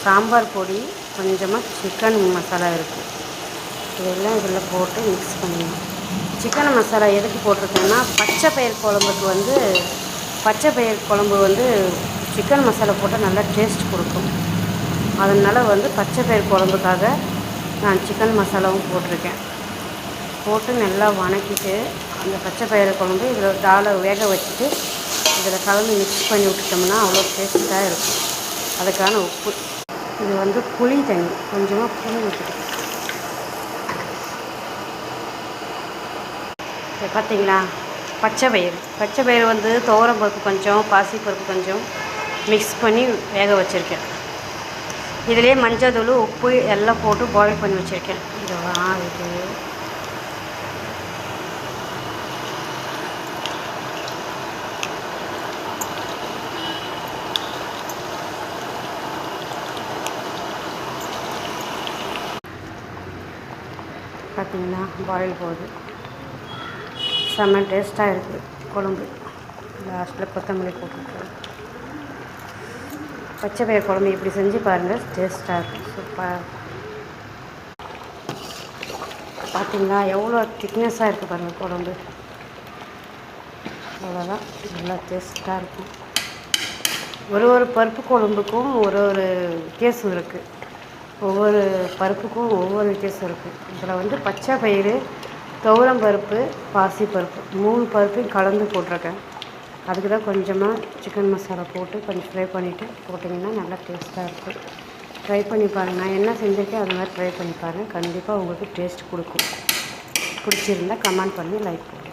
சாம்பார் பொடி, கொஞ்சமாக சிக்கன் மசாலா இருக்குது. இதெல்லாம் இதில் போட்டு மிக்ஸ் பண்ணிடணும். சிக்கன் மசாலா எதுக்கு போட்டிருக்கேன்னா, பச்சை பயிறு குழம்பு வந்து சிக்கன் மசாலா போட்டால் நல்லா டேஸ்ட் கொடுக்கும். அதனால் பச்சை பயிறு குழம்புக்காக நான் சிக்கன் மசாலாவும் போட்டிருக்கேன். போட்டு நல்லா வணக்கிட்டு அந்த பச்சை பயிறு குழம்பு இதில் தாளை வேக வச்சுட்டு இதில் கலந்து மிக்ஸ் பண்ணி விட்டுட்டோம்னா அவ்வளோ டேஸ்ட்டாக இருக்கும். அதுக்கான உப்பு, இது புளி தண்ணி, கொஞ்சமாக புளி ஊற்றிட்டு பார்த்தீங்களா, பச்சை பயிறு துவரம் பருப்பு கொஞ்சம், பாசிப்பருப்பு கொஞ்சம் மிக்ஸ் பண்ணி வேக வச்சுருக்கேன். இதிலே மஞ்சள் தூள், உப்பு எல்லாம் போட்டு பாயில் பண்ணி வச்சுருக்கேன். இது பார்த்தீங்கன்னா பாயில் போகுது. செம்ம டேஸ்ட்டாக இருக்குது குழம்பு. லாஸ்ட்டில் கொத்தமல்லி போட்டுருக்கேன். பச்சை பயிறு குழம்பு இப்படி செஞ்சு பாருங்கள், டேஸ்ட்டாக இருக்கும். சூப்பராக பார்த்தீங்களா எவ்வளோ திக்னஸாக இருக்குது பாருங்கள் குழம்பு. அவ்வளோதான், நல்லா டேஸ்ட்டாக இருக்கும். ஒரு பருப்பு குழம்புக்கும் ஒரு வித்தியாசம் இருக்குது. ஒவ்வொரு பருப்புக்கும் ஒவ்வொரு வித்தியாசம் இருக்குது. இதில் பச்சை பயிறு, துவரம் பருப்பு, பாசிப்பருப்பு 3 பருப்பையும் கலந்து போட்டிருக்கேன். அதுக்கு தான் கொஞ்சமாக சிக்கன் மசாலா போட்டு கொஞ்சம் ஃப்ரை பண்ணிவிட்டு போட்டிங்கன்னா நல்லா டேஸ்ட்டாக இருக்கும். ட்ரை பண்ணி பாருங்கள். நான் என்ன செஞ்சுருக்கேன் அது மாதிரி ட்ரை பண்ணி பாருங்கள். கண்டிப்பாக உங்களுக்கு டேஸ்ட் கொடுக்கும். பிடிச்சிருந்தா கமெண்ட் பண்ணி லைக் பண்ணுங்கள்.